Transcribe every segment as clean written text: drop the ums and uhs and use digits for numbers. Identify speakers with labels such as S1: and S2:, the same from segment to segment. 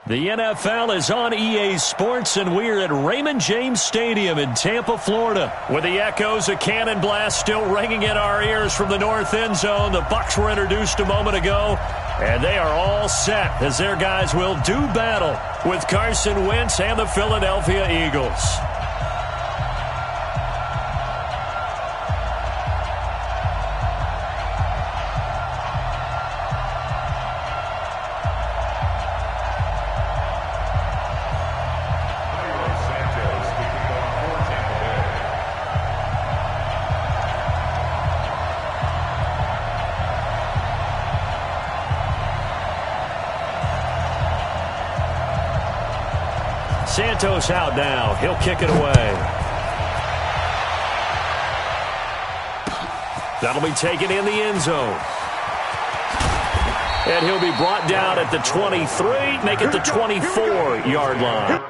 S1: The NFL is on EA Sports, and we're at Raymond James Stadium in Tampa, Florida. With the echoes of cannon blast still ringing in our ears from the north end zone, the Bucs were introduced a moment ago, and they are all set as their guys will do battle with Carson Wentz and the Philadelphia Eagles. Santos out now. He'll kick it away. That'll be taken in the end zone. And he'll be brought down at the 23, make it the 24-yard line.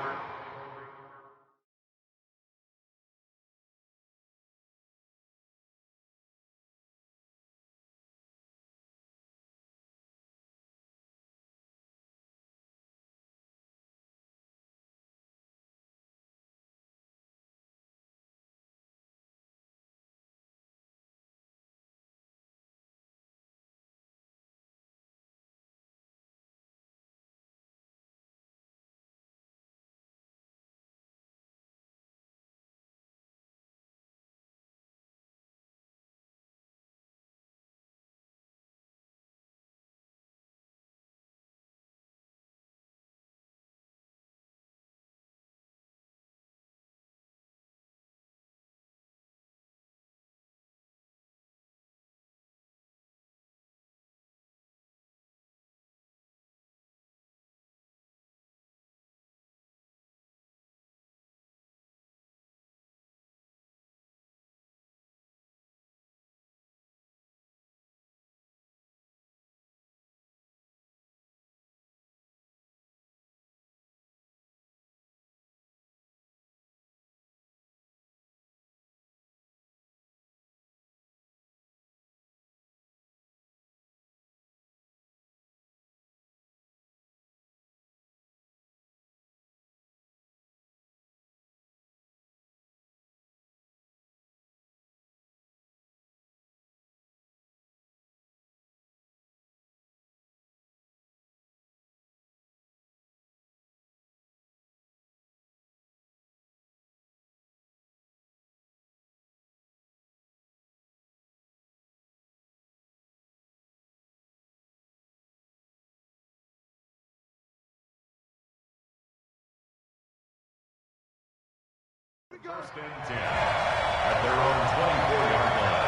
S2: First and 10 at their own 24-yard line.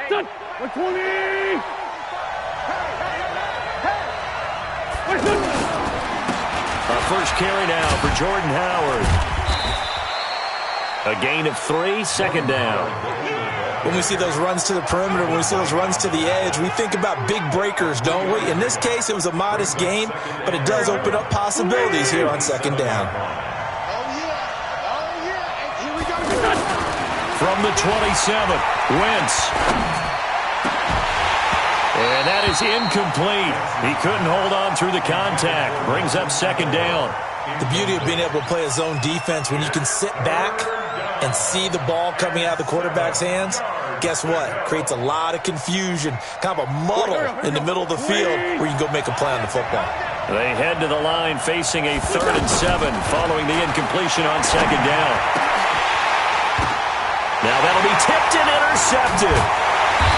S3: Done. 120.
S1: A first carry now for Jordan Howard. A gain of 3, second down.
S4: When we see those runs to the perimeter, when we see those runs to the edge, we think about big breakers, don't we? In this case, it was a modest gain, but it does open up possibilities here on second down.
S1: From the 27, Wentz. And that is incomplete. He couldn't hold on through the contact. Brings up second down.
S4: The beauty of being able to play a zone defense, when you can sit back and see the ball coming out of the quarterback's hands, guess what? Creates a lot of confusion, kind of a muddle in the middle of the field where you can go make a play on the football.
S1: They head to the line facing a 3rd and 7 following the incompletion on second down. Now that'll be tipped and intercepted.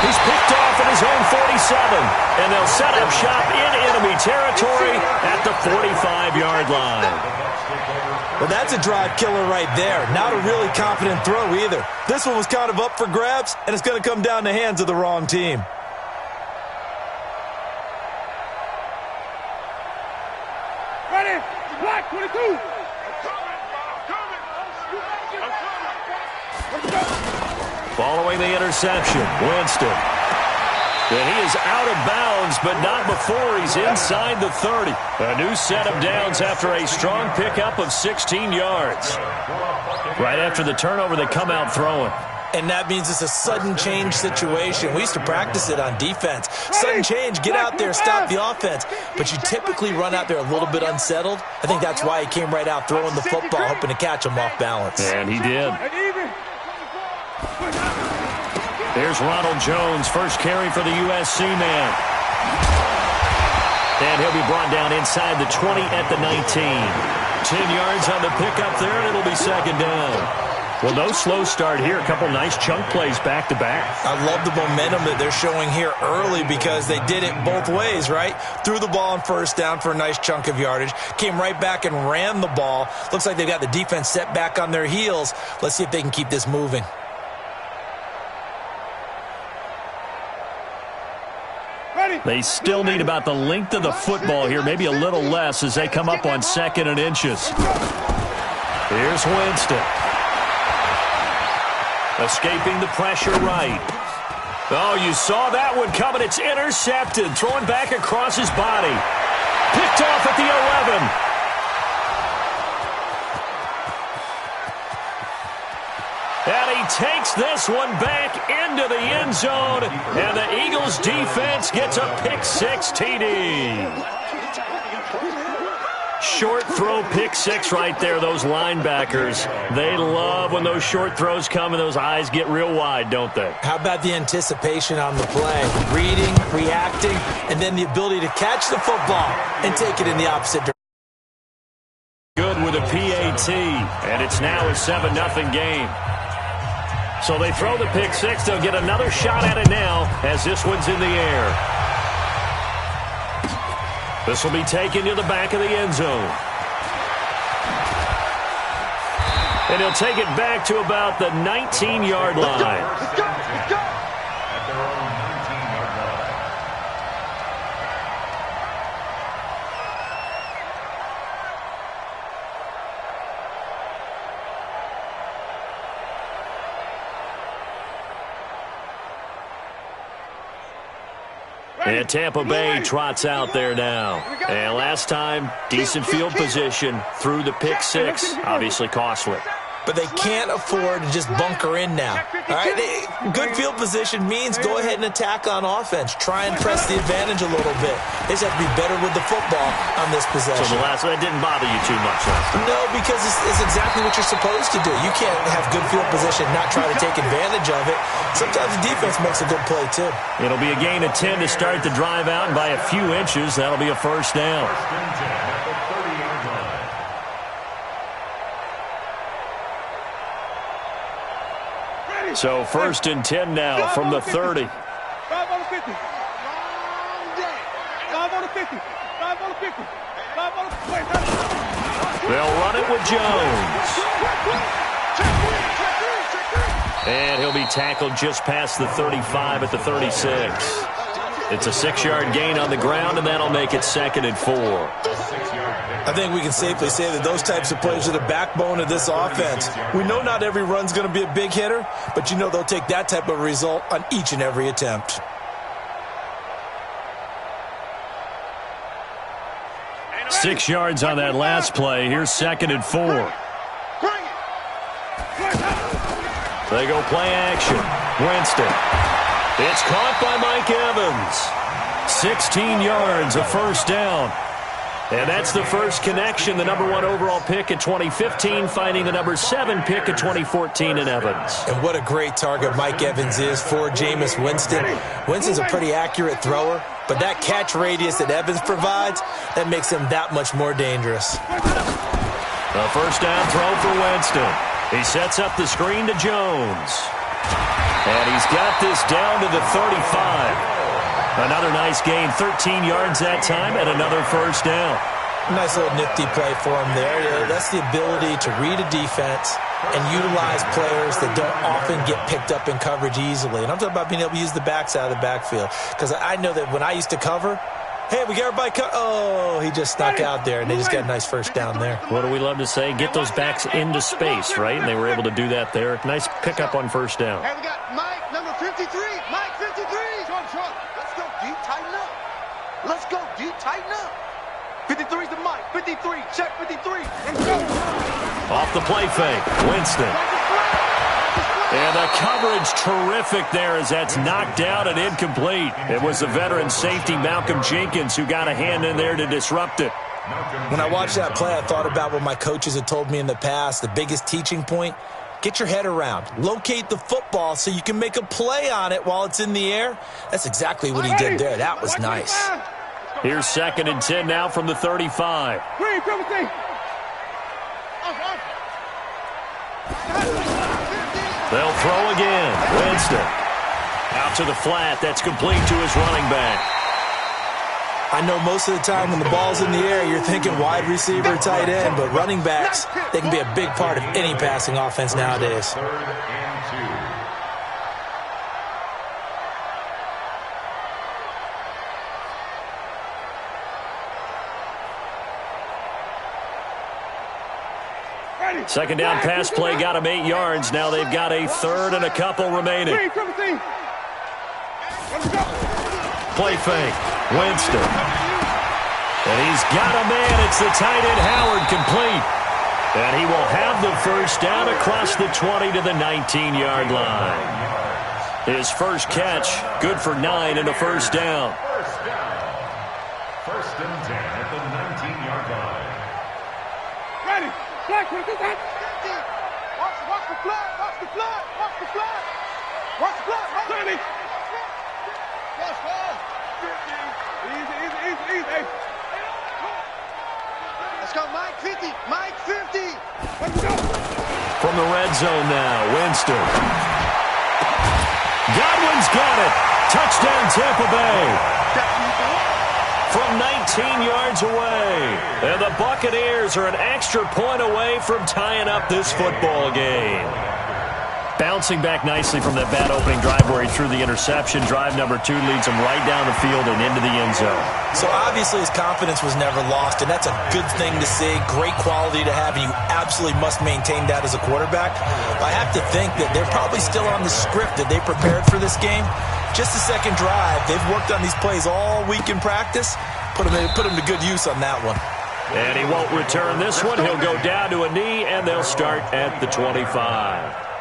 S1: He's picked off at his own 47, and they'll set up shop in enemy territory at the 45-yard line.
S4: Well, that's a drive killer right there. Not a really confident throw either. This one was kind of up for grabs, and it's going to come down the hands of the wrong team.
S3: Ready? Black 22.
S1: Following the interception, Winston. And he is out of bounds, but not before he's inside the 30. A new set of downs after a strong pickup of 16 yards. Right after the turnover, they come out throwing.
S4: And that means it's a sudden change situation. We used to practice it on defense. Sudden change, get out there, stop the offense. But you typically run out there a little bit unsettled. I think that's why he came right out throwing the football, hoping to catch him off balance.
S1: And he did. There's Ronald Jones, first carry for the USC man. And he'll be brought down inside the 20 at the 19. 10 yards on the pickup there, and it'll be second down. Well, no slow start here. A couple nice chunk plays back-to-back.
S4: I love the momentum that they're showing here early because they did it both ways, right? Threw the ball on first down for a nice chunk of yardage. Came right back and ran the ball. Looks like they've got the defense set back on their heels. Let's see if they can keep this moving.
S1: They still need about the length of the football here, maybe a little less as they come up on 2nd and inches. Here's Winston. Escaping the pressure right. Oh, you saw that one coming. It's intercepted. Throwing back across his body. Picked off at the 11. And he takes this one back into the end zone. And the Eagles defense gets a pick-6 TD. Short throw, pick-6 right there. Those linebackers, they love when those short throws come and those eyes get real wide, don't they?
S4: How about the anticipation on the play? Reading, reacting, and then the ability to catch the football and take it in the opposite direction.
S1: Good with a PAT, and it's now a 7-0 game. So they throw the pick-6. They'll get another shot at it now as this one's in the air. This will be taken to the back of the end zone. And he'll take it back to about the 19-yard line.
S2: Let's go. At their own 19-yard line.
S1: And Tampa Bay trots out there now. And last time, decent field position through the pick-6. Obviously costly.
S4: But they can't afford to just bunker in now. All right, good field position means go ahead and attack on offense. Try and press the advantage a little bit. They just have to be better with the football on this possession.
S1: So the last one didn't bother you too much last time?
S4: No, because it's exactly what you're supposed to do. You can't have good field position and not try to take advantage of it. Sometimes the defense makes a good play, too.
S1: It'll be a gain of 10 to start the drive out, and by a few inches, that'll be a first down. So 1st and 10 now from the 30.
S3: 5 on the 50. 5 on the 50. 5 on the 50. 5 on the 50.
S1: They'll run it with Jones. And he'll be tackled just past the 35 at the 36. It's a 6-yard gain on the ground, and that'll make it 2nd and 4.
S4: I think we can safely say that those types of plays are the backbone of this offense. We know not every run's going to be a big hitter, but you know they'll take that type of result on each and every attempt.
S1: Six yards on that last play. Here's 2nd and 4. They go play action. Winston. It's caught by Mike Evans. 16 yards, a first down. And that's the first connection, the number 1 overall pick in 2015, finding the number 7 pick in 2014 in Evans.
S4: And what a great target Mike Evans is for Jameis Winston. Winston's a pretty accurate thrower, but that catch radius that Evans provides, that makes him that much more dangerous.
S1: A first down throw for Winston. He sets up the screen to Jones. And he's got this down to the 35. Another nice gain, 13 yards that time, and another first down.
S4: Nice little nifty play for him there. That's the ability to read a defense and utilize players that don't often get picked up in coverage easily. And I'm talking about being able to use the backs out of the backfield. Because I know that when I used to cover, Hey, we got everybody cut. Oh, he just snuck out there, and they just got a nice first down there.
S1: What do we love to say? Get those backs into space, right? And they were able to do that there. Nice pickup on first down.
S3: Hey, we got Mike, number 53. Mike, 53. Short. Let's go, D. Tighten up. Let's go, D. Tighten up. 53's the Mike. 53. Check 53. Let's go.
S1: Off the play fake. Winston. And the coverage terrific there as that's knocked out and incomplete. It was the veteran safety Malcolm Jenkins who got a hand in there to disrupt it.
S4: When I watched that play, I thought about what my coaches had told me in the past. The biggest teaching point, get your head around. Locate the football so you can make a play on it while it's in the air. That's exactly what he did there. That was nice.
S1: Here's 2nd and 10 now from the 35. They'll throw again. Winston. Out to the flat. That's complete to his running back.
S4: I know most of the time when the ball's in the air, you're thinking wide receiver, tight end, but running backs, they can be a big part of any passing offense nowadays.
S2: 3rd and 2.
S1: Second down pass play got him 8 yards. Now they've got a 3rd and a couple remaining. Play fake. Winston. And he's got a man. It's the tight end Howard complete. And he will have the first down across the 20 to the 19-yard line. His first catch, good for 9 and a first down.
S2: 1st and 10 at the 19-yard line.
S3: Ready. Watch the flood. Watch the flood. Watch the flood. Watch the flood. Ready. Watch flood. Easy. Let's go, Mike 50. Mike 50. Let's go.
S1: From the red zone now, Winston. Godwin's got it. Touchdown, Tampa Bay. From 19 yards away. And the Buccaneers are an extra point away from tying up this football game. Bouncing back nicely from that bad opening drive where he threw the interception. Drive number 2 leads him right down the field and into the end zone.
S4: So obviously his confidence was never lost, and that's a good thing to see. Great quality to have, and you absolutely must maintain that as a quarterback. I have to think that they're probably still on the script that they prepared for this game. Just the second drive. They've worked on these plays all week in practice. Put him to good use on that one.
S1: And he won't return this one. He'll go down to a knee, and they'll start at the 25.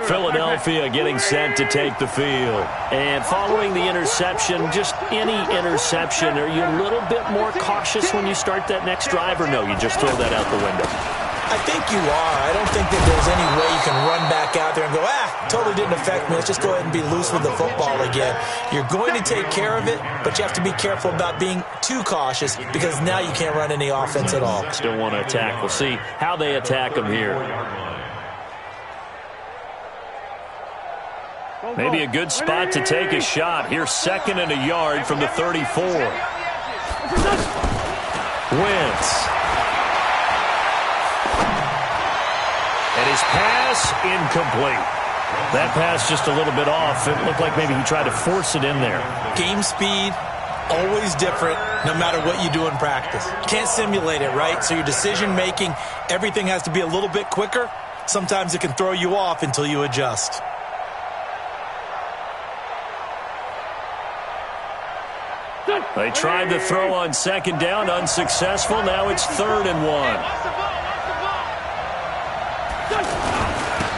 S1: Philadelphia getting set to take the field. And following the interception, just any interception, are you a little bit more cautious when you start that next drive, or no, you just throw that out the window?
S4: I think you are. I don't think that there's any way you can run back out there and go, totally didn't affect me. Let's just go ahead and be loose with the football again. You're going to take care of it, but you have to be careful about being too cautious because now you can't run any offense at all.
S1: Still want to attack. We'll see how they attack them here. Maybe a good spot to take a shot. Here's 2nd and a yard from the 34. Wentz. And his pass incomplete. That pass just a little bit off. It looked like maybe he tried to force it in there.
S4: Game speed, always different no matter what you do in practice. You can't simulate it, right? So your decision making, everything has to be a little bit quicker. Sometimes it can throw you off until you adjust.
S1: They tried to throw on 2nd down, unsuccessful. Now it's 3rd and 1.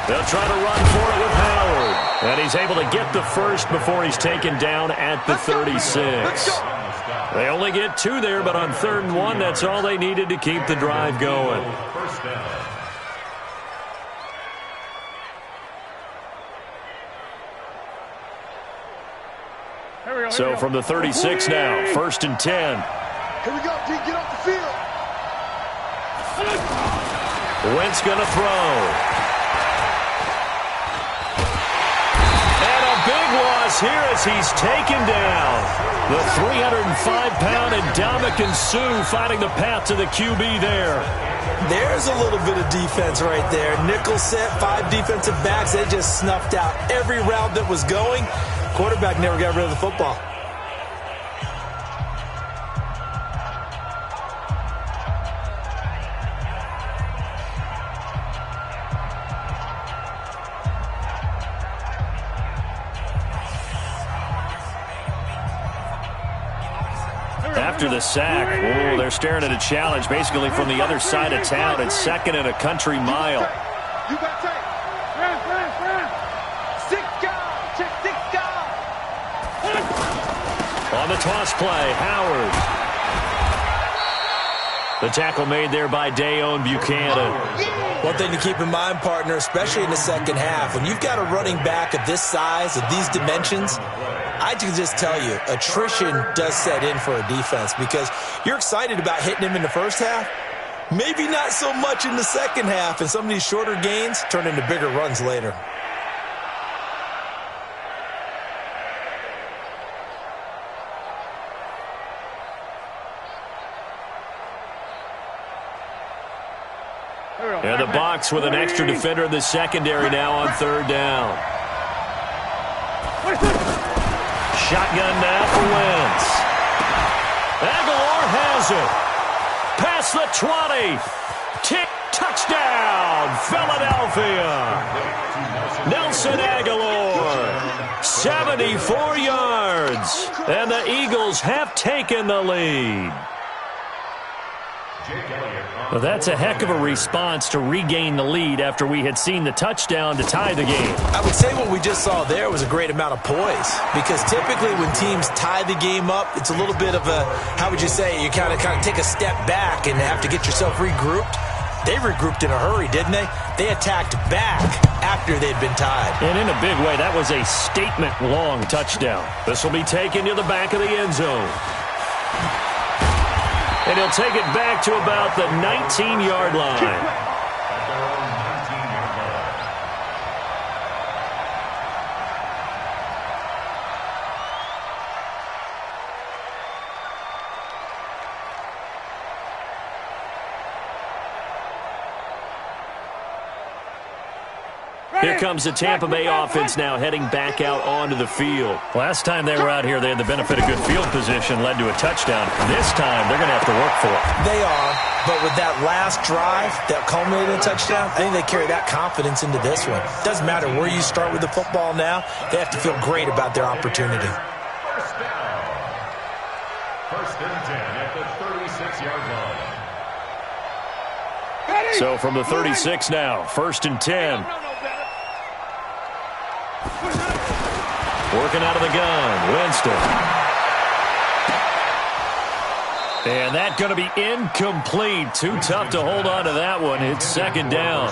S1: They'll try to run for it with Howard. And he's able to get the first before he's taken down at the 36. They only get 2 there, but on 3rd and 1, that's all they needed to keep the drive going.
S2: First down.
S1: So from the 36 now, 1st and 10.
S3: Here we go, D. Get off the field.
S1: Wentz going to throw. And a big loss falls here as he's taken down. The 305-pound Ndamukong Suh finding the path to the QB there.
S4: There's a little bit of defense right there. Nickel set, 5 defensive backs. They just snuffed out every route that was going. Quarterback never got rid of the football.
S1: After the sack, they're staring at a challenge basically from the other side of town. It's 2nd and a country mile.
S3: You got tape. Run. 6 guys. Check 6 guys.
S1: On the toss play, Howard. The tackle made there by Dayon Buchanan.
S4: One thing to keep in mind, partner, especially in the second half, when you've got a running back of this size, of these dimensions, I can just tell you, attrition does set in for a defense because you're excited about hitting him in the first half. Maybe not so much in the second half, and some of these shorter gains turn into bigger runs later.
S1: And the box with an extra defender in the secondary now on 3rd down. Shotgun now for Wentz. Aguilar has it. Past the 20. Tick, touchdown, Philadelphia. Nelson Aguilar, 74 yards. And the Eagles have taken the lead. Well, that's a heck of a response to regain the lead after we had seen the touchdown to tie the game.
S4: I would say what we just saw there was a great amount of poise because typically when teams tie the game up, it's a little bit of a, how would you say, you kind of take a step back and have to get yourself regrouped. They regrouped in a hurry, didn't they? They attacked back after they'd been tied.
S1: And in a big way, that was a statement-long touchdown. This will be taken to the back of the end zone. And he'll take it back to about the 19-yard line. Here comes the Tampa Bay offense now heading back out onto the field. Last time they were out here, they had the benefit of good field position, led to a touchdown. This time, they're going to have to work for it.
S4: They are, but with that last drive that culminated in a touchdown, I think they carry that confidence into this one. Doesn't matter where you start with the football now, they have to feel great about their opportunity.
S2: First and 10 at the 36-yard line.
S1: So from the 36 now, 1st and 10. Working out of the gun, Winston. And that's going to be incomplete. Too tough to hold on to that one. It's 2nd down.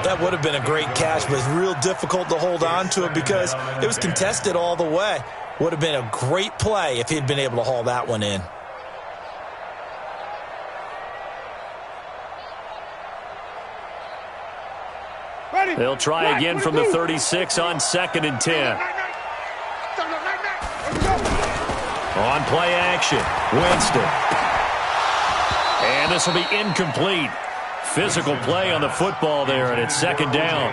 S4: That would have been a great catch, but it's real difficult to hold on to it because it was contested all the way. Would have been a great play if he'd been able to haul that one in.
S1: They'll try again from the 36 on 2nd and 10. On play action, Winston. And this will be incomplete. Physical play on the football there, and it's 2nd down.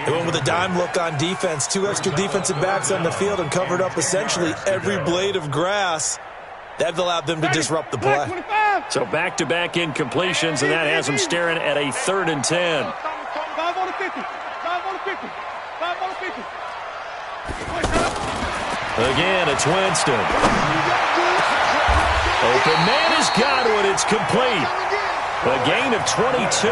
S4: They went with a dime look on defense. 2 extra defensive backs on the field and covered up essentially every blade of grass. That allowed them to disrupt the play.
S1: So back-to-back incompletions, and that has them staring at a 3rd and 10.
S3: 5 on the 50. 5 on the 50. 5 on the 50.
S1: Again, it's Winston. Open man has got it. It's complete. A gain of 22.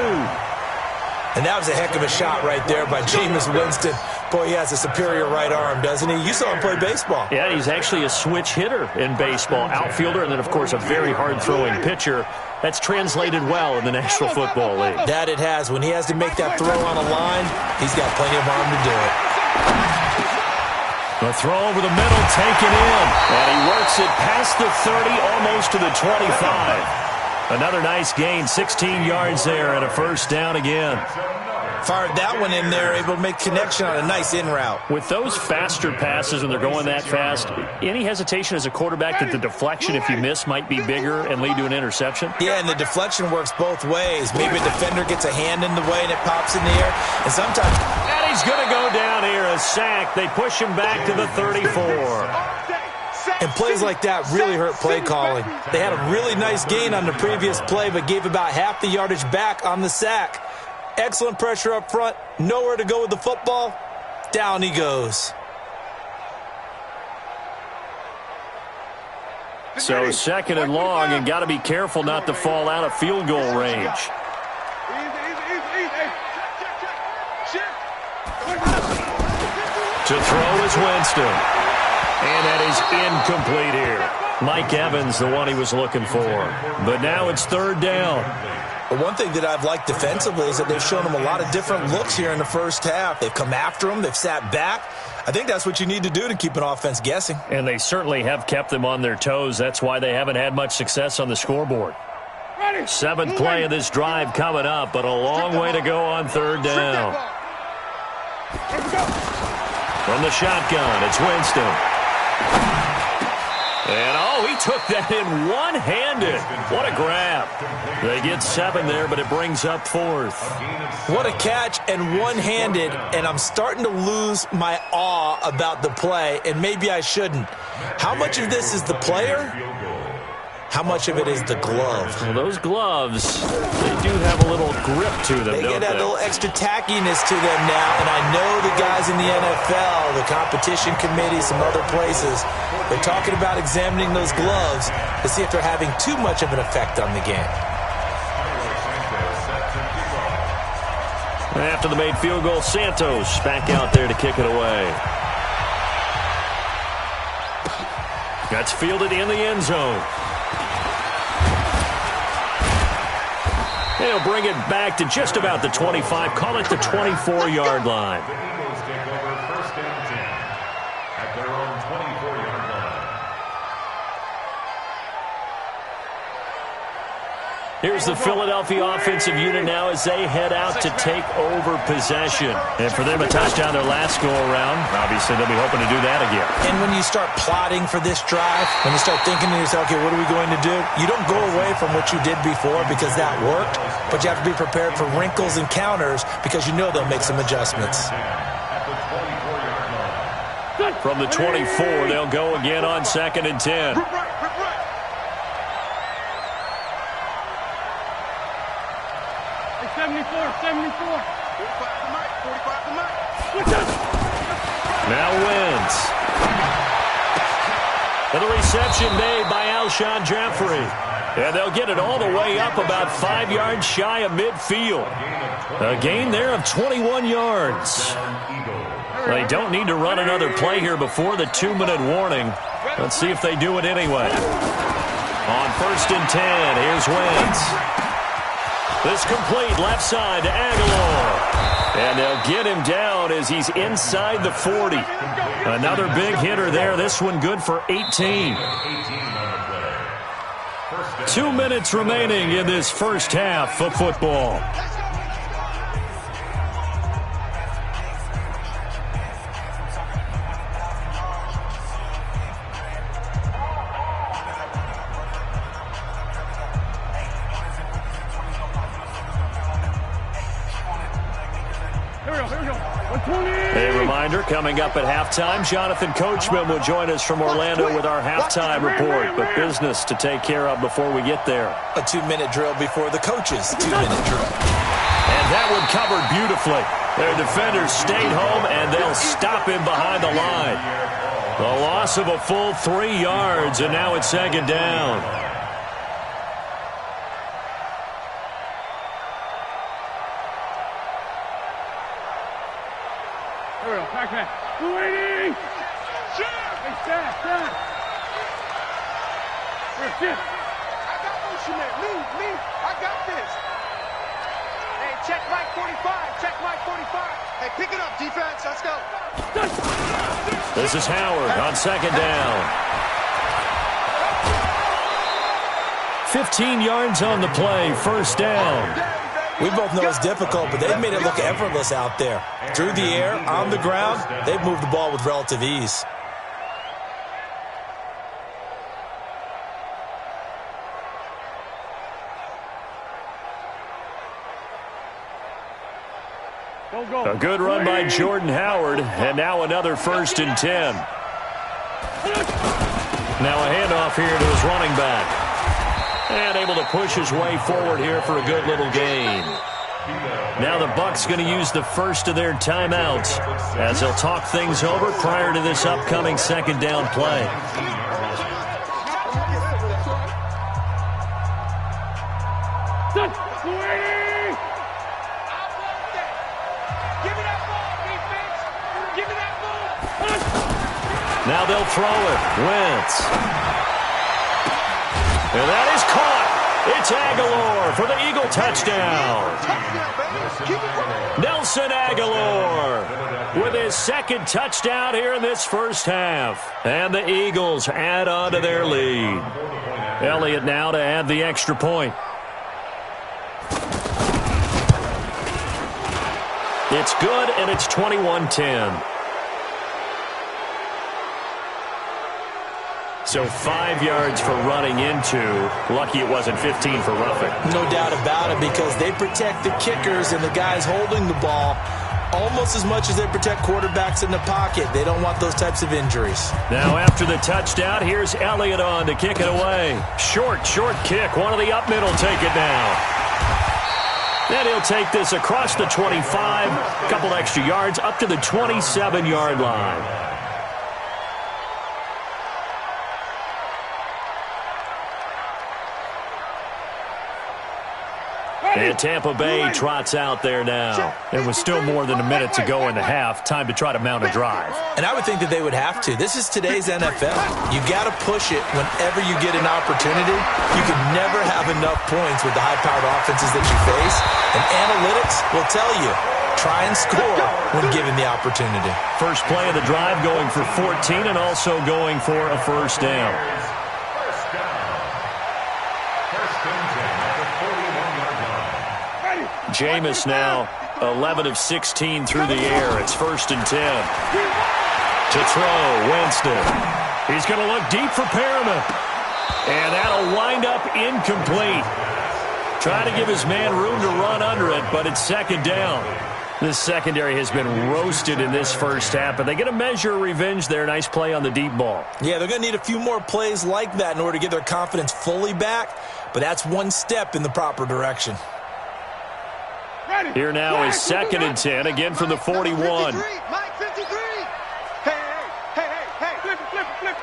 S4: And that was a heck of a shot right there by Jameis Winston. Boy, he has a superior right arm, doesn't he? You saw him play baseball.
S1: Yeah, he's actually a switch hitter in baseball. Outfielder, and then, of course, a very hard-throwing pitcher. That's translated well in the National Football League.
S4: That it has. When he has to make that throw on a line, he's got plenty of arm to do it.
S1: The throw over the middle, taken in. And he works it past the 30, almost to the 25. Another nice gain, 16 yards there, and a 1st down again.
S4: Fired that one in there, able to make connection on a nice in route.
S1: With those faster passes when they're going that fast, any hesitation as a quarterback that the deflection, if you miss, might be bigger and lead to an interception?
S4: Yeah, and the deflection works both ways. Maybe a defender gets a hand in the way and it pops in the air. And sometimes...
S1: And he's going to go down here, a sack. They push him back to the 34.
S4: And plays like that really hurt play calling. They had a really nice gain on the previous play, but gave about half the yardage back on the sack. Excellent pressure up front. Nowhere to go with the football. Down he goes.
S1: So second and long, and got to be careful not to fall out of field goal range. To throw is Winston. And that is incomplete here. Mike Evans, the one he was looking for. But now it's third down.
S4: But one thing that I've liked defensively is that they've shown him a lot of different looks here in the first half. They've come after him. They've sat back. I think that's what you need to do to keep an offense guessing.
S1: And they certainly have kept them on their toes. That's why they haven't had much success on the scoreboard. Seventh play of this drive coming up, but a long way to go on third down. From the shotgun, it's Winston. And, oh, he took that in one-handed. What a grab. They get 7 there, but it brings up fourth.
S4: What a catch and one-handed, and I'm starting to lose my awe about the play, and maybe I shouldn't. How much of this is the player? How much of it is the glove?
S1: Well, those gloves, they do have a little grip to them,
S4: They
S1: don't
S4: get that
S1: they?
S4: little extra tackiness to them now, and I know the guys in the NFL, the competition committee, some other places, they're talking about examining those gloves to see if they're having too much of an effect on the game.
S1: After the made field goal, Santos back out there to kick it away. That's fielded in the end zone. They'll bring it back to just about the 25. Call it the 24-yard line.
S2: The Eagles take over first and 10 at their own 24-yard line.
S1: Here's the Philadelphia offensive unit now as they head out to take over possession. And for them, a touchdown their last go-around. Obviously, they'll be hoping to do that again.
S4: And when you start plotting for this drive, when you start thinking to yourself, okay, what are we going to do? You don't go away from what you did before because that worked, but you have to be prepared for wrinkles and counters because you know they'll make some adjustments.
S1: From the 24, they'll go again on second and 10.
S3: 74. 45 to Mike. 45 to Mike.
S1: Now wins. And the reception made by Alshon Jeffrey. And they'll get it all the way up about 5 yards shy of midfield. A gain there of 21 yards. They don't need to run another play here before the 2-minute warning. Let's see if they do it anyway. On first and 10, here's Wentz. This complete left side to Aguilar. And they'll get him down as he's inside the 40. Another big hitter there. This one good for 18. 2 minutes remaining in this first half of football. A reminder, coming up at halftime, Jonathan Coachman will join us from Orlando with our halftime report. But business to take care of before we get there.
S4: A 2-minute drill before the coaches' 2-minute drill.
S1: And that one covered beautifully. Their defenders stayed home, and they'll stop him behind the line. The loss of a full 3 yards, and now it's second down.
S3: Okay. 280! Hey, stand. Here. I got motion there. Leave. I got this. Hey, check Mike 45. Hey, pick it up, defense. Let's go.
S1: This is Howard on second down. 15 yards on the play, first down.
S4: We both know it's difficult, but they've made it look effortless out there. Through the air, on the ground, they've moved the ball with relative ease.
S1: A good run by Jordan Howard, and now another 1st and 10. Now a handoff here to his running back. And able to push his way forward here for a good little gain. Now the Bucs going to use the first of their timeouts as they'll talk things over prior to this upcoming 2nd down play. Now they'll throw it. Wentz. And that is caught. It's Aguilar for the Eagle touchdown. Nelson Aguilar with his 2nd touchdown here in this first half. And the Eagles add on to their lead. Elliott now to add the extra point. It's good, and it's 21-10. So 5 yards for running into. Lucky it wasn't 15 for roughing.
S4: No doubt about it, because they protect the kickers and the guys holding the ball almost as much as they protect quarterbacks in the pocket. They don't want those types of injuries.
S1: Now after the touchdown, here's Elliott on to kick it away. Short kick. One of the up middle take it now. Then he'll take this across the 25. A couple extra yards up to the 27-yard line. And Tampa Bay trots out there now. It was still more than a minute to go in the half. Time to try to mount a drive.
S4: And I would think that they would have to. This is today's NFL. You got to push it whenever you get an opportunity. You can never have enough points with the high-powered offenses that you face. And analytics will tell you, try and score when given the opportunity.
S1: First play of the drive going for 14 and also going for a 1st down. Jameis now 11 of 16 through the air. It's 1st and 10. To throw, Winston. He's going to look deep for Perriman. And that'll wind up incomplete. Trying to give his man room to run under it, but it's 2nd down. This secondary has been roasted in this first half, but they get a measure of revenge there. Nice play on the deep ball.
S4: Yeah, they're going to need a few more plays like that in order to get their confidence fully back, but that's one step in the proper direction.
S1: Here now is 2nd and 10, again from the 41.
S3: Mike, 53. Hey. Flip it.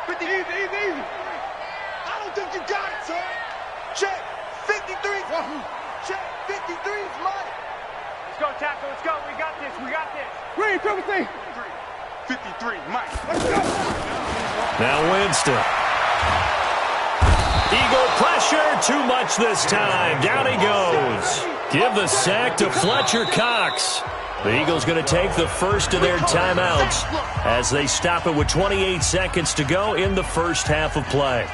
S3: 50, easy. I don't think you got it, sir. Check. 53. Check. 53's Mike. Let's go, tackle. Let's go. We got this. Read, 53, Mike. Let's go.
S1: Now Winston. Eagle pressure. Too much this time. Down he goes. Give the sack to Fletcher Cox. The Eagles going to take the first of their timeouts as they stop it with 28 seconds to go in the first half of play.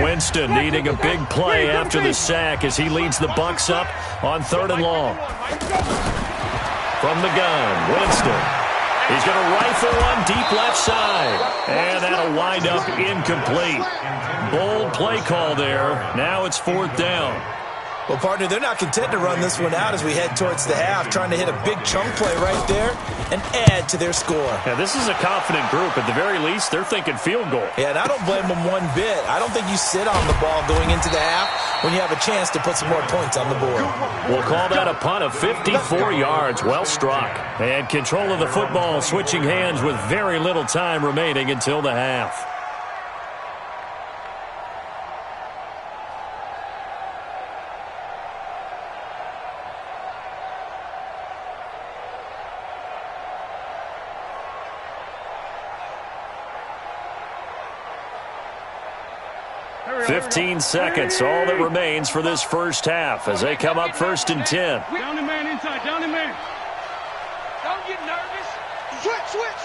S1: Winston needing a big play after the sack as he leads the Bucs up on 3rd and long. From the gun, Winston. He's going to rifle one deep left side. And that'll wind up incomplete. Bold play call there. Now it's 4th down.
S4: Well, partner, they're not content to run this one out as we head towards the half, trying to hit a big chunk play right there and add to their score.
S1: Yeah, this is a confident group. At the very least, they're thinking field goal.
S4: Yeah, and I don't blame them one bit. I don't think you sit on the ball going into the half when you have a chance to put some more points on the board.
S1: We'll call that a punt of 54 yards. Well struck. And control of the football switching hands with very little time remaining until the half. $15 seconds, all that remains for this first half as they come up 1st and 10.
S3: Down the man inside, down the man. get nervous. Switch.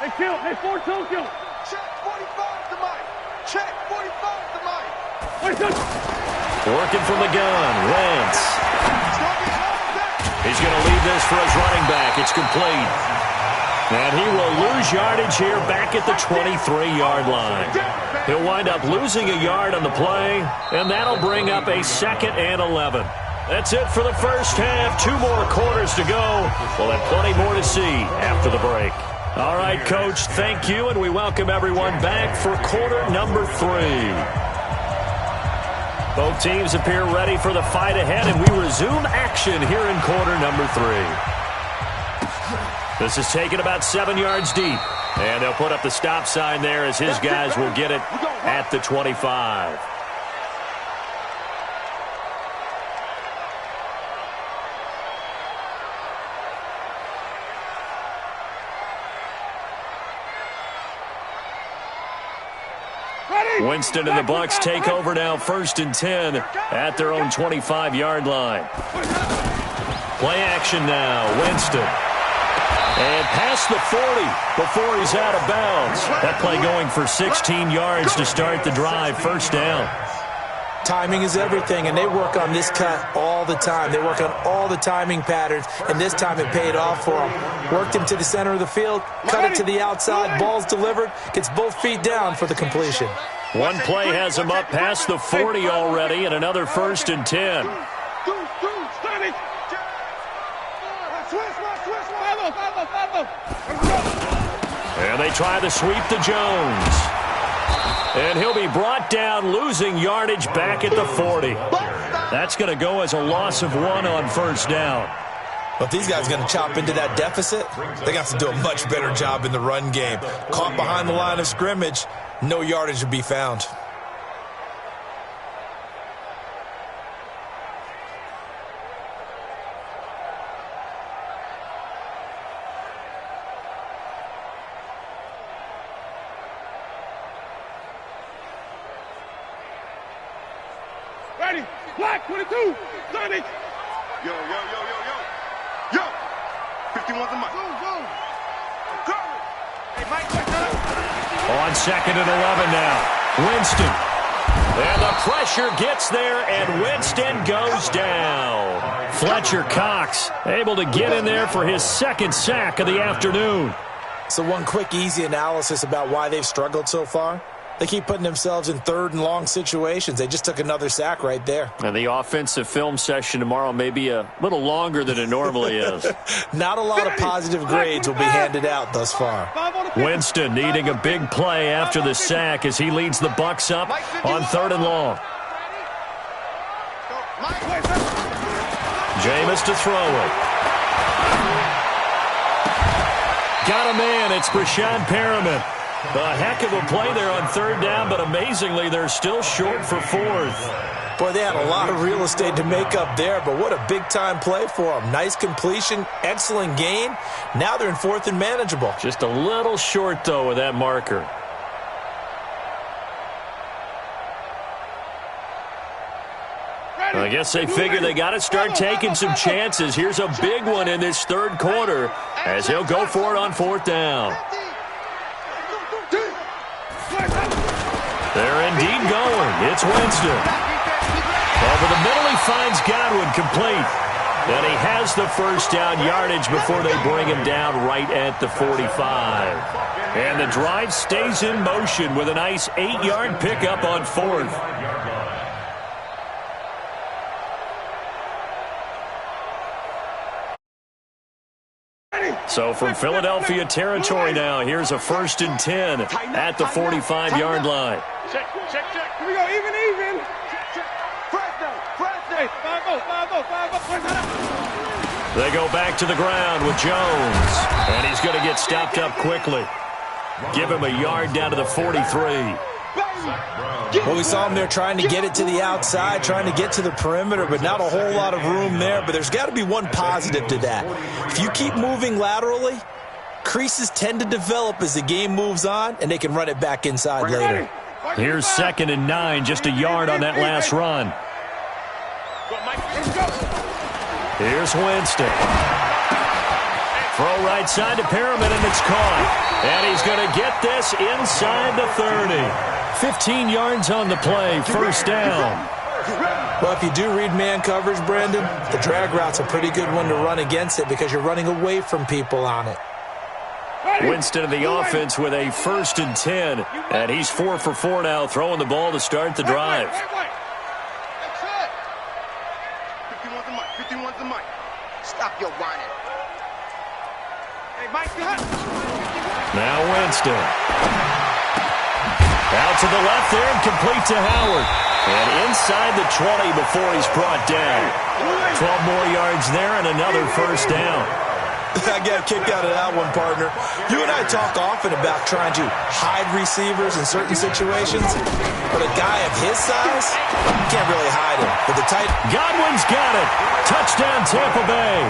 S3: Hey, kill. Hey, 4-2, kill. Check 45 to Mike. Check 45 to Mike.
S1: Working from the gun, Wentz. He's going to lead this for his running back. It's complete. And he will lose yardage here back at the 23-yard line. He'll wind up losing a yard on the play, and that'll bring up a 2nd and 11. That's it for the first half. 2 more quarters to go. We'll have plenty more to see after the break. All right, Coach, thank you, and we welcome everyone back for quarter number 3. Both teams appear ready for the fight ahead, and we resume action here in quarter number 3. This is taken about 7 yards deep, and they'll put up the stop sign there as his guys will get it at the 25. Winston and the Bucs take over now, 1st and 10 at their own 25-yard line. Play action now, Winston. And past the 40 before he's out of bounds. That play going for 16 yards to start the drive, 1st down.
S4: Timing is everything, and they work on this cut all the time. They work on all the timing patterns, and this time it paid off for them. Worked him to the center of the field, cut it to the outside, ball's delivered, gets both feet down for the completion.
S1: One play has him up past the 40 already, and another 1st and 10. And they try the sweep to Jones. And he'll be brought down, losing yardage back at the 40. That's going to go as a loss of 1 on 1st down.
S4: But if these guys are going to chop into that deficit, they got to do a much better job in the run game. Caught behind the line of scrimmage, no yardage to be found.
S3: Ready, black 22, 30. Yo. 51's the mic. Go. Hey, Mike.
S1: On 2nd and 11 now. Winston. And the pressure gets there, and Winston goes down. Fletcher Cox able to get in there for his 2nd sack of the afternoon.
S4: So one quick, easy analysis about why they've struggled so far. They keep putting themselves in 3rd and long situations. They just took another sack right there.
S1: And the offensive film session tomorrow may be a little longer than it normally is.
S4: Not a lot of positive grades will be handed out thus far.
S1: Winston needing a big play after the sack as he leads the Bucs up on 3rd and long. Jameis to throw it. Got a man. It's Brashad Perriman. A heck of a play there on 3rd down, but amazingly, they're still short for 4th.
S4: Boy, they had a lot of real estate to make up there, but what a big-time play for them. Nice completion, excellent gain. Now they're in 4th and manageable.
S1: Just a little short, though, with that marker. I guess they figure they got to start taking some chances. Here's a big one in this 3rd quarter as he'll go for it on 4th down. They're indeed going. It's Winston. Over the middle, he finds Godwin complete. And he has the 1st down yardage before they bring him down right at the 45. And the drive stays in motion with a nice 8-yard pickup on 4th. So from Philadelphia territory now, here's a 1st and 10 at the 45-yard line.
S3: Check. Here we go, even. Check. 5-0.
S1: They go back to the ground with Jones. And he's going to get stopped up quickly. Give him a yard down to the 43.
S4: Well, we saw him there trying to get it to the outside, trying to get to the perimeter, but not a whole lot of room there. But there's got to be one positive to that. If you keep moving laterally, creases tend to develop as the game moves on, and they can run it back inside later.
S1: Here's 2nd and 9, just a yard on that last run. Here's Winston. Throw right side to Perriman, and it's caught. And he's going to get this inside the 30. 15 yards on the play, first down.
S4: Well, if you do read man coverage, Brandon, the drag route's a pretty good one to run against it because you're running away from people on it.
S1: Winston of the offense with a 1st and 10. And he's 4 for 4 now, throwing the ball to start the drive.
S3: That's it. 51's the mic. 51's the mic. Stop your whining. Hey, Mike, cut.
S1: Now Winston. Out to the left there and complete to Howard. And inside the 20 before he's brought down. 12 more yards there and another first down.
S4: I got kicked out of that one, partner. You and I talk often about trying to hide receivers in certain situations, but a guy of his size can't really hide him. But the tight
S1: Godwin's got it. Touchdown, Tampa Bay.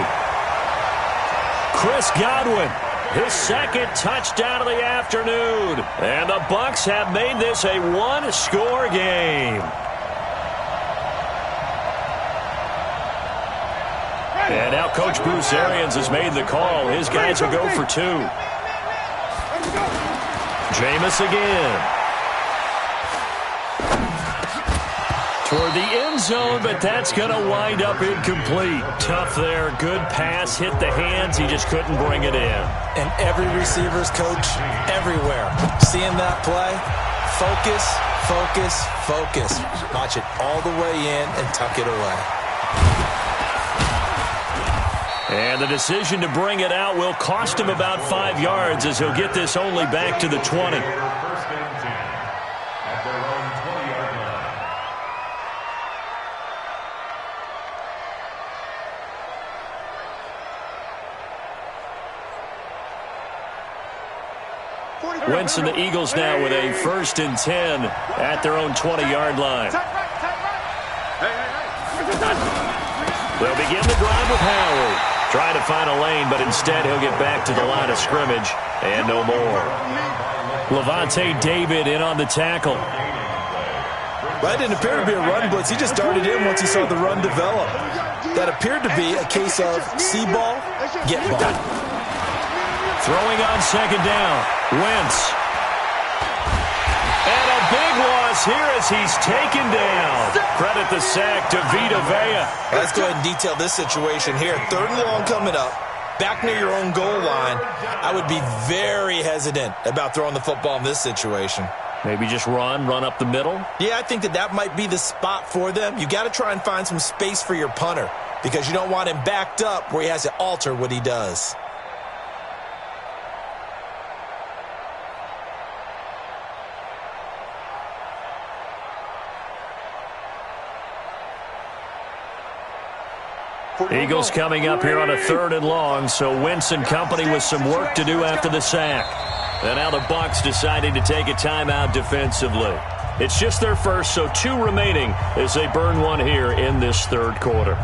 S1: Chris Godwin, his 2nd touchdown of the afternoon. And the Bucs have made this a one-score game. And now Coach Bruce Arians has made the call. His guys will go for 2. Jameis again. Toward the end zone, but that's going to wind up incomplete. Tough there. Good pass. Hit the hands. He just couldn't bring it in.
S4: And every receiver's coach everywhere. Seeing that play, focus, focus, focus. Watch it all the way in and tuck it away.
S1: And the decision to bring it out will cost him about 5 yards as he'll get this only back to the 20.
S2: 1st and 10 at their own 20-yard
S3: line.
S1: Winston, the Eagles now with a 1st and 10 at their own 20-yard line. They'll begin the drive with Howard. Trying to find a lane, but instead he'll get back to the line of scrimmage and no more. Levante David in on the tackle.
S4: That didn't appear to be a run blitz. He just darted in once he saw the run develop. That appeared to be a case of see ball, get ball.
S1: Throwing on 2nd down. Wentz. And a big loss here as he's taken down. Credit the sack to Vita Vea.
S4: Let's go ahead and detail this situation here. 3rd and long coming up. Back near your own goal line. I would be very hesitant about throwing the football in this situation.
S1: Maybe just run up the middle?
S4: Yeah, I think that might be the spot for them. You got to try and find some space for your punter because you don't want him backed up where he has to alter what he does.
S1: Eagles coming up here on a 3rd and long, so Wentz and company with some work to do after the sack. And now the Bucs deciding to take a timeout defensively. It's just their first, so 2 remaining as they burn one here in this 3rd quarter.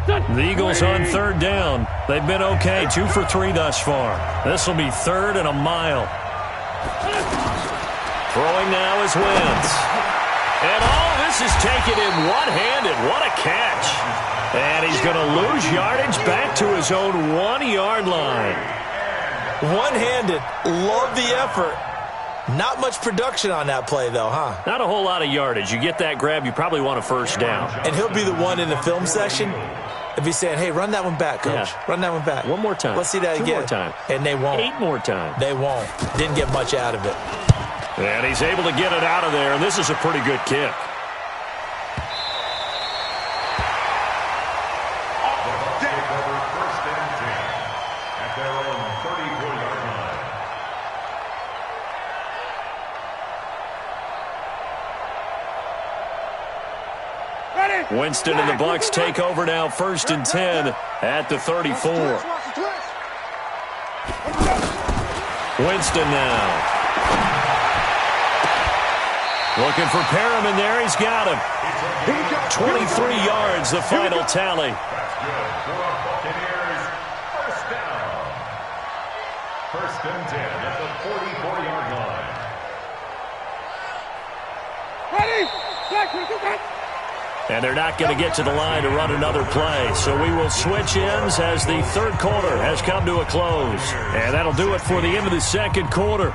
S1: The Eagles on 3rd down. They've been okay, 2 for 3 thus far. This will be 3rd and a mile. Throwing now is Wentz. And all this is taken in one-handed. What a catch. And he's going to lose yardage back to his own 1-yard line.
S4: One-handed. Love the effort. Not much production on that play, though, huh?
S1: Not a whole lot of yardage. You get that grab, you probably want a 1st down.
S4: And he'll be the one in the film session if he's saying, hey, run that one back, Coach.
S1: Yeah.
S4: Run that one back.
S1: One more time.
S4: Let's see that
S1: 2
S4: again.
S1: more time.
S4: And they won't.
S1: 8 more times.
S4: They won't. Didn't get much out of it.
S1: And he's able to get it out of there, and this is a pretty good kick.
S2: Take over 1st and 10 at their own 34-yard line.
S1: Winston and the Bucs take over now, 1st and 10 at the 34. Winston now. Looking for Perriman there. He's got him. 23 yards, the final tally.
S2: That's good for the Buccaneers. 1st down. 1st and 10 at the 44-yard line.
S3: Ready?
S1: And they're not going to get to the line to run another play. So we will switch ends as the third quarter has come to a close. And that'll do it for the end of the second quarter.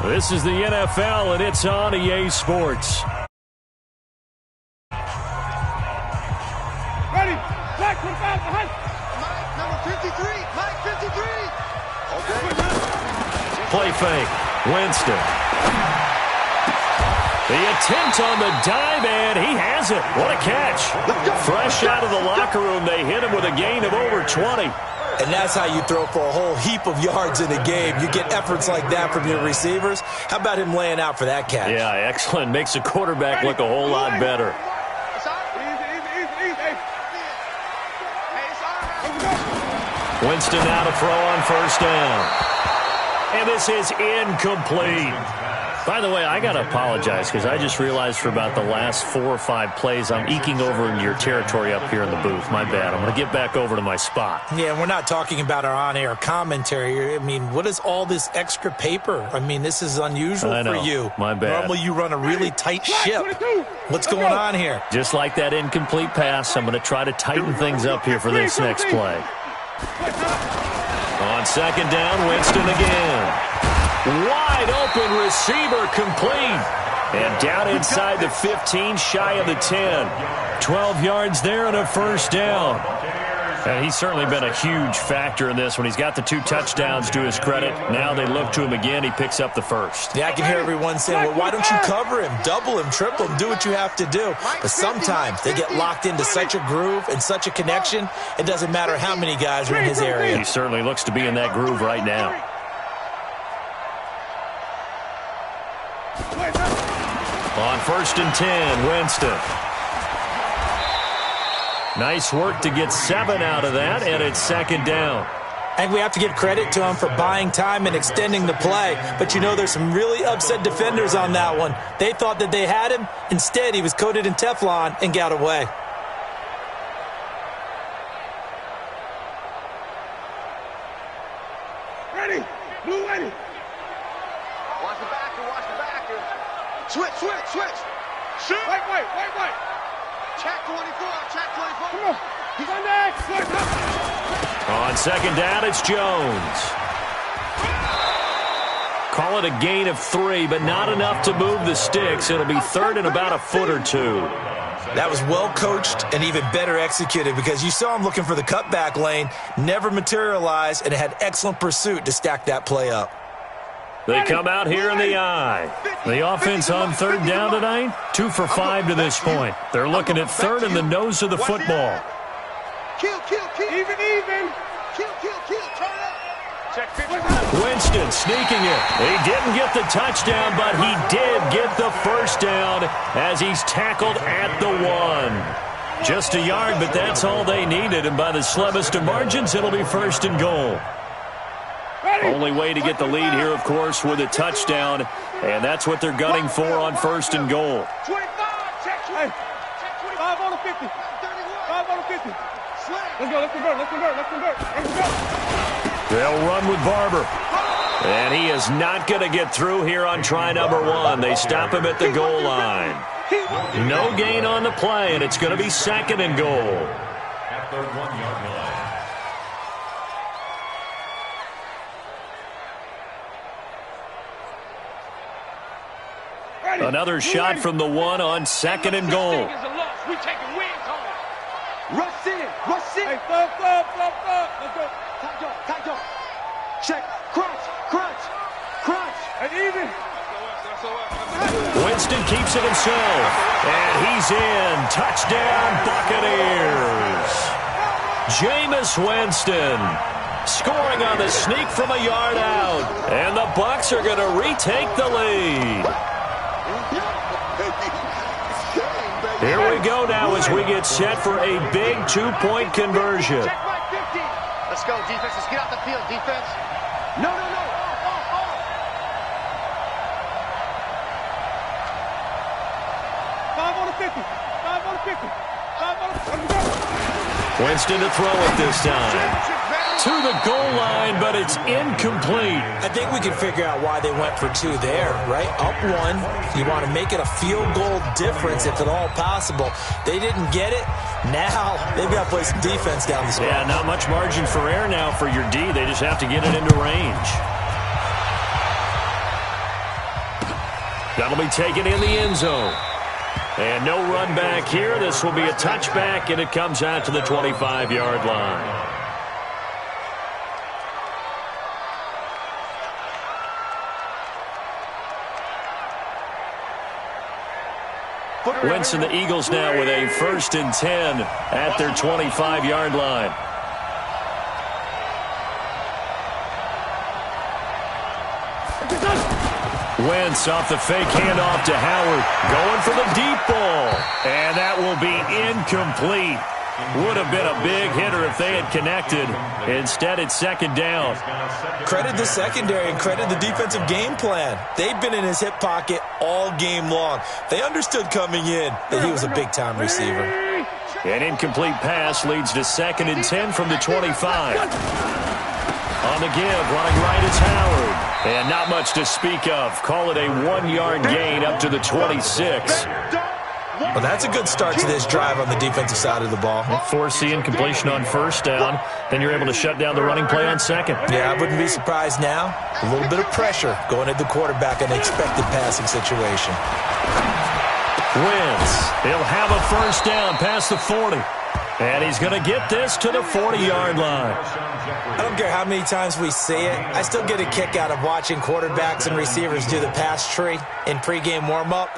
S1: This is the NFL, and it's on EA Sports.
S3: Ready. Black, 25, behind. Mike, number 53. Mike, 53. Okay.
S1: Play fake. Winston. The attempt on the dive, and he has it. What a catch. Fresh out of the locker room, they hit him with a gain of over 20.
S4: And that's how you throw for a whole heap of yards in a game. You get efforts like that from your receivers. How about him laying out for that catch?
S1: Yeah, excellent. Makes the quarterback look a whole lot better. Winston now to throw on first down. And this is incomplete. By the way, I got to apologize because I just realized for about the last 4 or 5 plays, I'm eking over into your territory up here in the booth. My bad. I'm going to get back over to my spot.
S4: Yeah, we're not talking about our on-air commentary. I mean, what is all this extra paper? I mean, this is unusual for you.
S1: My bad.
S4: Normally you run a really tight ship. What's going on here?
S1: Just like that incomplete pass, I'm going to try to tighten things up here for this next play. On second down, Winston again. Wide open receiver complete. And down inside the 15, shy of the 10. 12 yards there and a first down. And he's certainly been a huge factor in this when he's got the 2 touchdowns to his credit. Now they look to him again. He picks up the first.
S4: Yeah, I can hear everyone saying, well, why don't you cover him, double him, triple him, do what you have to do. But sometimes they get locked into such a groove and such a connection, it doesn't matter how many guys are in his area.
S1: He certainly looks to be in that groove right now. On first and 10, Winston. Nice work to get 7 out of that, and it's second down.
S4: And we have to give credit to him for buying time and extending the play. But, you know, there's some really upset defenders on that one. They thought that they had him. Instead, he was coated in Teflon and got away.
S3: Ready. Blue ready. Watch the backer, watch the backer. Switch. Shoot. Wait. Check 24, check 24. Come on. He's on next.
S1: On second down, it's Jones. Call it a gain of 3, but not enough to move the sticks. It'll be third and about a foot or 2.
S4: That was well coached and even better executed because you saw him looking for the cutback lane, never materialized, and had excellent pursuit to stack that play up.
S1: They come out here in the eye. The offense on third down tonight, 2 for 5 to this point. They're looking at third in the nose of the football.
S3: Kill. Even. Kill. Turn up. Check 50.
S1: Winston sneaking it. He didn't get the touchdown, but he did get the first down as he's tackled at the 1. Just a yard, but that's all they needed. And by the slimmest of margins, it'll be first and goal. Only way to get the lead here, of course, with a touchdown. And that's what they're gunning for on first and goal.
S3: 25. Check 20. 5 on the 50. 5 on the 50. Let's convert.
S1: They'll run with Barber. And he is not going to get through here on try number 1. They stop him at the goal line. No gain on the play, and it's going to be second and goal.
S2: At the 1-yard line.
S1: Another shot from the 1 on second and goal.
S3: We taking wins home. Rush in. Hey, stop. Let's go. Tight dog. Check. Crunch. And even.
S1: Winston keeps it himself. And he's in. Touchdown, Buccaneers. Jameis Winston scoring on the sneak from a yard out. And the Bucs are going to retake the lead. Here we go now as we get set for a big 2-point conversion.
S3: Let's go, defense. Let's get out the field, defense. No. 5 on the 50. 5 on the 50.
S1: Winston to throw it this time. to the goal line, but it's incomplete.
S4: I think we can figure out why they went for 2 there, right? Up 1, you want to make it a field goal difference if at all possible. They didn't get it. Now they've got to play some defense down the stretch.
S1: Yeah, not much margin for error now for your D. They just have to get it into range. That'll be taken in the end zone. And no run back here. This will be a touchback, and it comes out to the 25-yard line. Wentz and the Eagles now with a 1st and 10 at their 25-yard line. Wentz off the fake handoff to Howard. Going for the deep ball. And that will be incomplete. Would have been a big hitter if they had connected. Instead, it's 2nd down.
S4: Credit the secondary and credit the defensive game plan. They've been in his hip pocket all game long. They understood coming in that he was a big-time receiver.
S1: An incomplete pass leads to 2nd and 10 from the 25. On the give, running right is Howard. And not much to speak of. Call it a 1-yard gain up to the 26.
S4: Well, that's a good start to this drive on the defensive side of the ball.
S1: Force the incompletion on 1st down. Then you're able to shut down the running play on 2nd.
S4: Yeah, I wouldn't be surprised now. A little bit of pressure going at the quarterback in an expected passing situation.
S1: Wentz. He'll have a 1st down past the 40. And he's going to get this to the 40-yard line.
S4: I don't care how many times we see it. I still get a kick out of watching quarterbacks and receivers do the pass tree in pregame warm-up.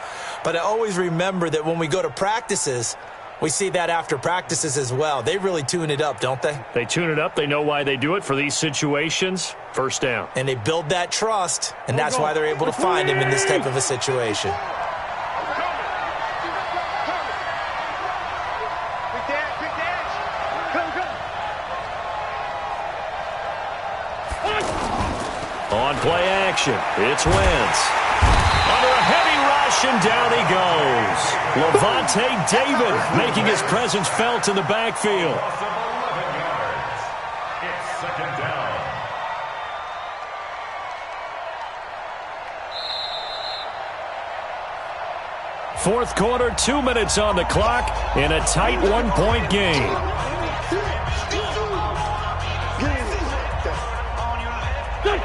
S4: But I always remember that when we go to practices, we see that after practices as well. They really tune it up, don't they?
S1: They tune it up. They know why they do it for these situations. 1st down.
S4: And they build that trust, and that's why they're able to find him in this type of a situation.
S1: On play action, it's Wentz. Under a heavy rush, and down he goes. Levante David making his presence felt in the backfield.
S2: It's 2nd down.
S1: Fourth quarter, 2 minutes on the clock in a tight 1-point game.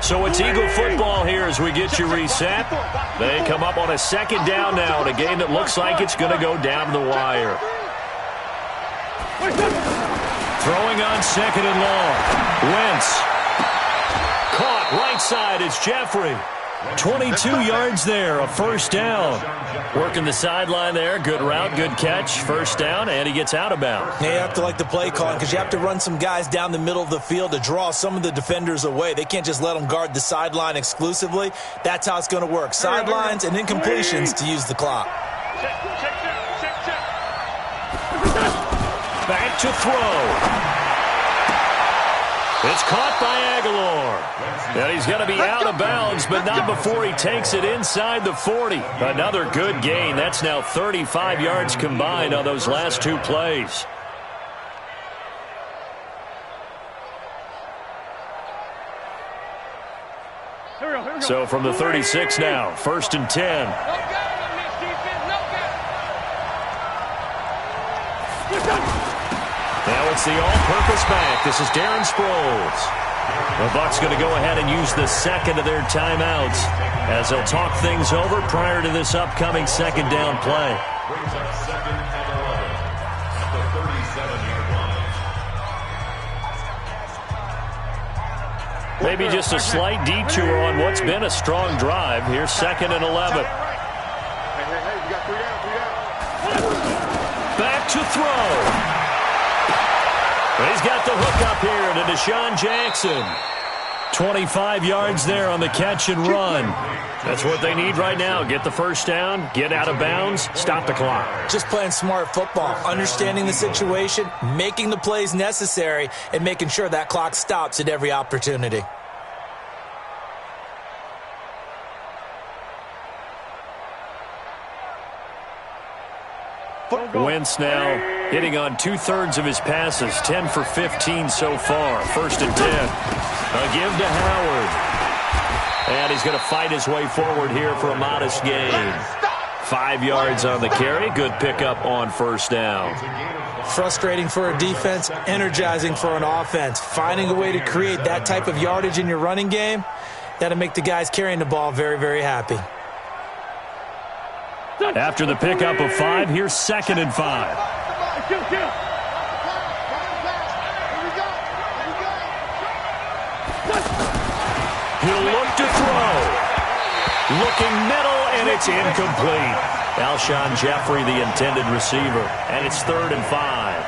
S1: So it's Eagle football here as we get you reset. They come up on a 2nd down now in a game that looks like it's going to go down the wire. Throwing on 2nd and long. Wentz. Caught right side. It's Jeffrey. 22 yards there, a 1st down. Working the sideline there. Good route, good catch. 1st down, and he gets out of bounds.
S4: Yeah, you have to like the play calling because you have to run some guys down the middle of the field to draw some of the defenders away. They can't just let them guard the sideline exclusively. That's how it's going to work. Sidelines and incompletions to use the clock.
S1: Back to throw. It's caught by Aguilar. And he's going to be out of bounds, but not before he takes it inside the 40. Another good gain. That's now 35 yards combined on those last 2 plays. So from the 36 now, 1st and 10. Now it's the all-purpose back. This is Darren Sproles. The Bucs going to go ahead and use the 2nd of their timeouts as they'll talk things over prior to this upcoming 2nd down play.
S2: Brings up 2nd and 11 at the 37-yard line.
S1: Maybe just a slight detour on what's been a strong drive. Here's 2nd and 11. Back to throw. He's got the hook up here to Deshaun Jackson. 25 yards there on the catch and run. That's what they need right now. Get the 1st down, get out of bounds, stop the clock.
S4: Just playing smart football, understanding the situation, making the plays necessary, and making sure that clock stops at every opportunity.
S1: Wentz now Hitting on 2/3 of his passes, 10 for 15 so far. 1st and 10. A give to Howard. And he's going to fight his way forward here for a modest gain. 5 yards on the carry. Good pickup on 1st down.
S4: Frustrating for a defense, energizing for an offense. Finding a way to create that type of yardage in your running game, that'll make the guys carrying the ball very, very happy.
S1: After the pickup of 5, here's 2nd and 5. He'll look to throw. Looking middle, and it's incomplete. Alshon Jeffrey, the intended receiver, and it's 3rd and 5.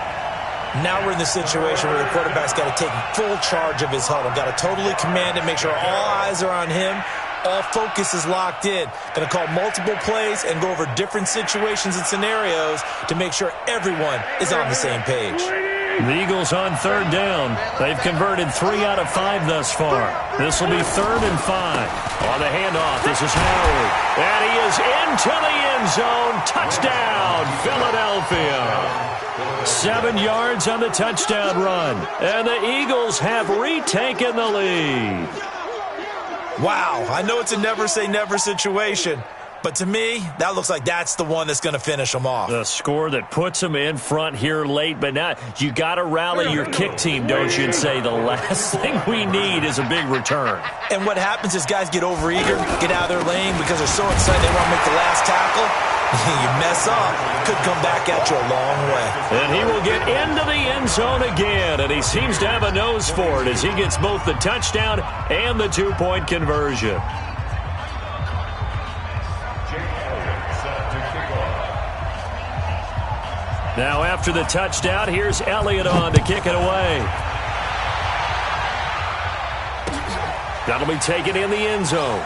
S4: Now we're in the situation where the quarterback's got to take full charge of his huddle. Got to totally command it, make sure all eyes are on him. All focus is locked in. Going to call multiple plays and go over different situations and scenarios to make sure everyone is on the same page.
S1: The Eagles on 3rd down. They've converted 3 out of 5 thus far. This will be 3rd and 5. On the handoff, this is Howard. And he is into the end zone. Touchdown, Philadelphia. 7 yards on the touchdown run. And the Eagles have retaken the lead.
S4: Wow, I know it's a never-say-never situation, but to me, that looks like that's the one that's going to finish them off.
S1: The score that puts them in front here late, but now you got to rally your kick team, don't you, and say the last thing we need is a big return.
S4: And what happens is guys get overeager, get out of their lane because they're so excited they want to make the last tackle. You mess up, could come back at you a long way.
S1: And he will get into the end zone again, and he seems to have a nose for it as he gets both the touchdown and the 2-point conversion. Now after the touchdown, here's Elliott on to kick it away. That'll be taken in the end zone.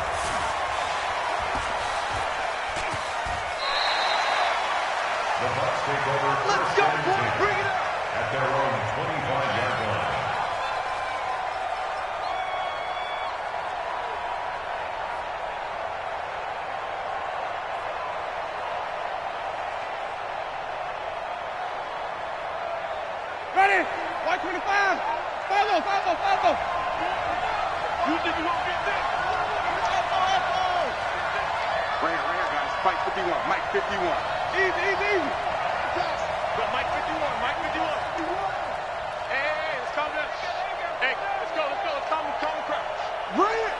S3: Ready? White 25. Follow. You think you won't get this? Right here, guys. Mike 51. Mike 51. Easy. Go, Mike 51. Mike 51. Hey, let's calm down. Hey, let's go. Let's calm the crowd. Bring it.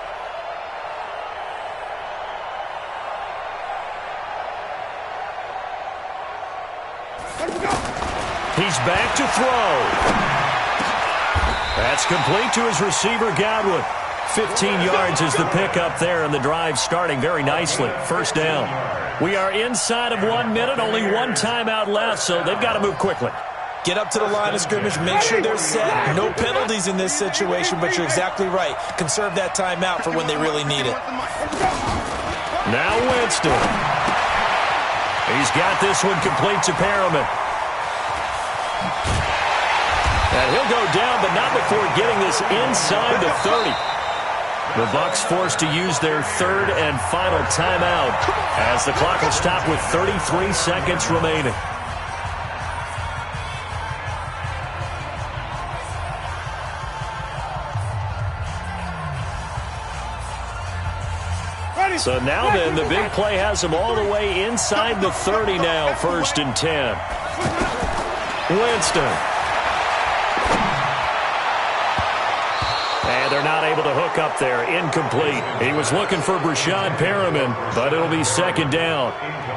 S3: Let's go.
S1: He's back to throw. That's complete to his receiver, Godwin. 15 yards is the pickup there, and the drive starting very nicely. 1st down. We are inside of 1 minute, only 1 timeout left, so they've got to move quickly.
S4: Get up to the line of scrimmage, make sure they're set. No penalties in this situation, but you're exactly right. Conserve that timeout for when they really need it.
S1: Now Winston. He's got this one complete to Perriman. And he'll go down, but not before getting this inside the 30. The Bucs forced to use their 3rd and final timeout as the clock will stop with 33 seconds remaining. So now then, the big play has them all the way inside the 30 now, 1st and 10. Winston. And they're not able to hook up there. Incomplete. He was looking for Brashad Perriman, but it'll be 2nd down.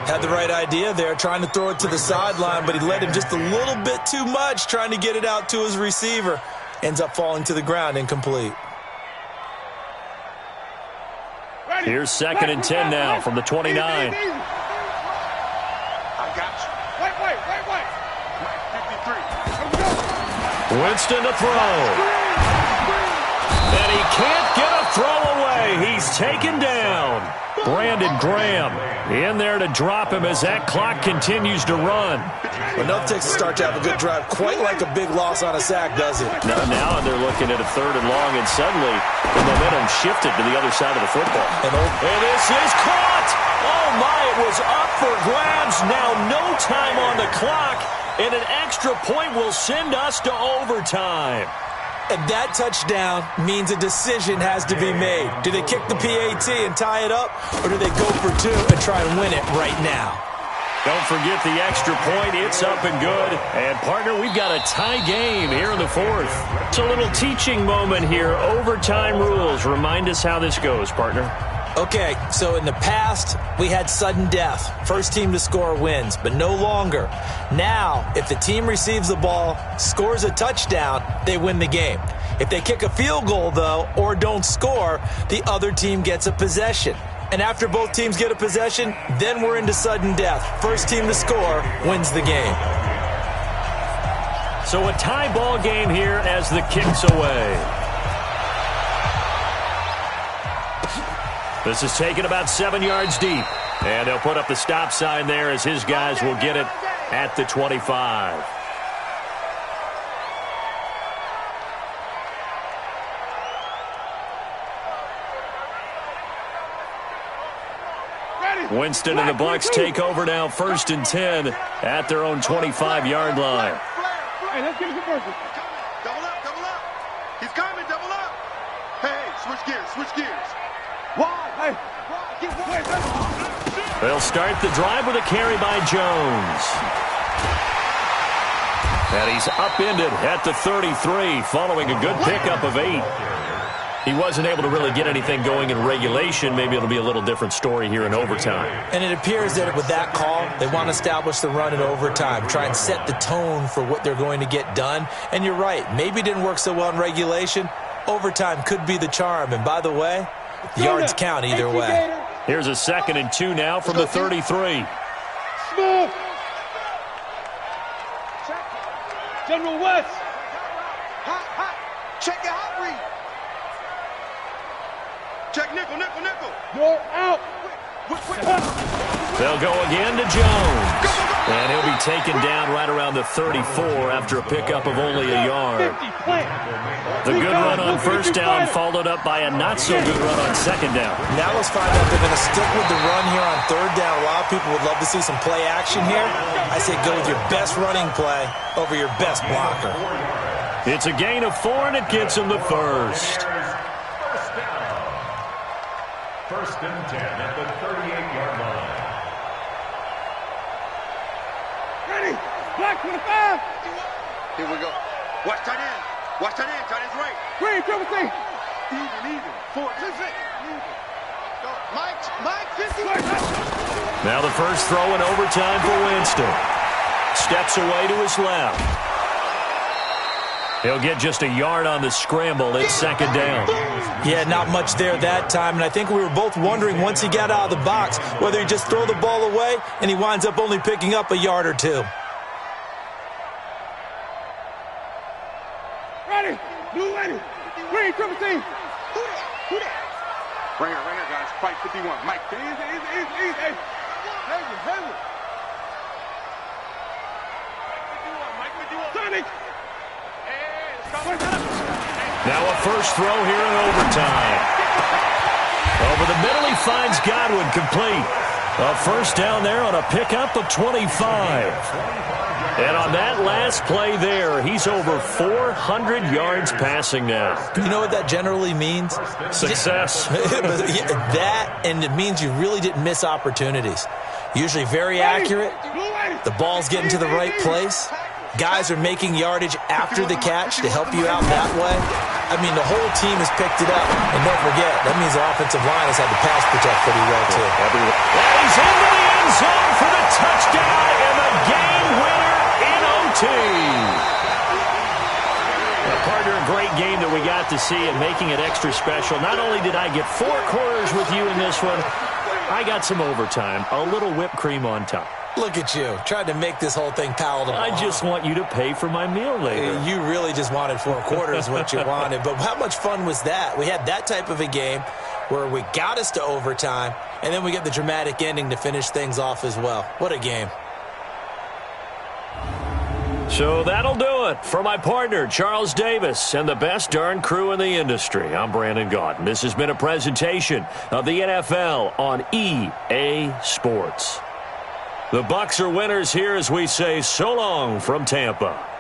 S4: Had the right idea there, trying to throw it to the sideline, but he led him just a little bit too much, trying to get it out to his receiver. Ends up falling to the ground, incomplete.
S1: Here's 2nd and 10 now from the 29.
S3: I got you. Wait. 53.
S1: Winston to throw. And he can't get a throw away. He's taken down. Brandon Graham in there to drop him as that clock continues to run.
S4: Enough takes a start to have a good drive. Quite like a big loss on a sack, does it?
S1: Now they're looking at a 3rd and long, and suddenly the momentum shifted to the other side of the football. And this is caught. Oh, my, it was up for grabs. Now no time on the clock. And an extra point will send us to overtime.
S4: And that touchdown means a decision has to be made. Do they kick the PAT and tie it up, or do they go for two and try and win it right now?
S1: Don't forget the extra point. It's up and good. And, partner, we've got a tie game here in the fourth. It's a little teaching moment here. Overtime rules. Remind us how this goes, partner.
S4: Okay, so in the past, we had sudden death. First team to score wins, but no longer. Now, if the team receives the ball, scores a touchdown, they win the game. If they kick a field goal, though, or don't score, the other team gets a possession. And after both teams get a possession, then we're into sudden death. First team to score wins the game.
S1: So a tie ball game here as the kick's away. This is taken about 7 yards deep. And they'll put up the stop sign there as his guys will get it at the 25. Winston and the Bucs take over now, 1st and 10 at their own 25-yard line.
S3: Hey, let's get it converted. Double up, double up. He's coming, double up. Hey, switch gears. Wide, hey.
S1: They'll start the drive with a carry by Jones. And he's upended at the 33 following a good pickup of 8. He wasn't able to really get anything going in regulation. Maybe it'll be a little different story here in overtime.
S4: And it appears that with that call, they want to establish the run in overtime, try and set the tone for what they're going to get done. And you're right, maybe it didn't work so well in regulation. Overtime could be the charm. And by the way, yards count either way.
S1: Here's a 2nd and 2 now from the 33.
S3: Smooth. General West. Hot. Check your hot read. Check nickel. You're out.
S1: They'll go again to Jones. And he'll be taken down right around the 34 after a pickup of only a yard. The good run on 1st down followed up by a not-so-good run on 2nd down.
S4: Now let's find out if they're going to stick with the run here on 3rd down. A lot of people would love to see some play action here. I say go with your best running play over your best blocker.
S1: It's a gain of 4, and it gets him the 1st.
S2: 1st and 10 at the 38-yard line.
S3: Ready. Black 25. Here we go. Watch tight end. Tight end's right. Green, triple C. Even. 4, 6. Go. Mike, 50.
S1: Now the first throw in overtime for Winston. Steps away to his left. He'll get just a yard on the scramble. It's 2nd down.
S4: Yeah, not much there that time. And I think we were both wondering once he got out of the box whether he just throw the ball away and he winds up only picking up a yard or 2.
S3: Ready. Blue ready. Green, triple C. Who that? Right here, guys. Fight 51. Mike, easy. Heavy. Mike 51. Sonic.
S1: Now a first throw here in overtime. Over the middle, he finds Godwin complete. A 1st down there on a pickup of 25. And on that last play there, he's over 400 yards passing now.
S4: You know what that generally means?
S1: Success.
S4: That, and it means you really didn't miss opportunities. Usually very accurate. The ball's getting to the right place. Guys are making yardage after the catch to help you out that way. I mean, the whole team has picked it up. And don't forget, that means the offensive line has had to pass protect pretty well, too.
S1: And he's into the end zone for the touchdown and the game winner in OT. Partner, a great game that we got to see and making it extra special. Not only did I get 4 quarters with you in this one, I got some overtime, a little whipped cream on top.
S4: Look at you, trying to make this whole thing palatable.
S1: I just want you to pay for my meal later.
S4: You really just wanted 4 quarters what you wanted. But how much fun was that? We had that type of a game where we got us to overtime, and then we get the dramatic ending to finish things off as well. What a game.
S1: So that'll do it for my partner, Charles Davis, and the best darn crew in the industry. I'm Brandon Gaudin. This has been a presentation of the NFL on EA Sports. The Bucs are winners here as we say so long from Tampa.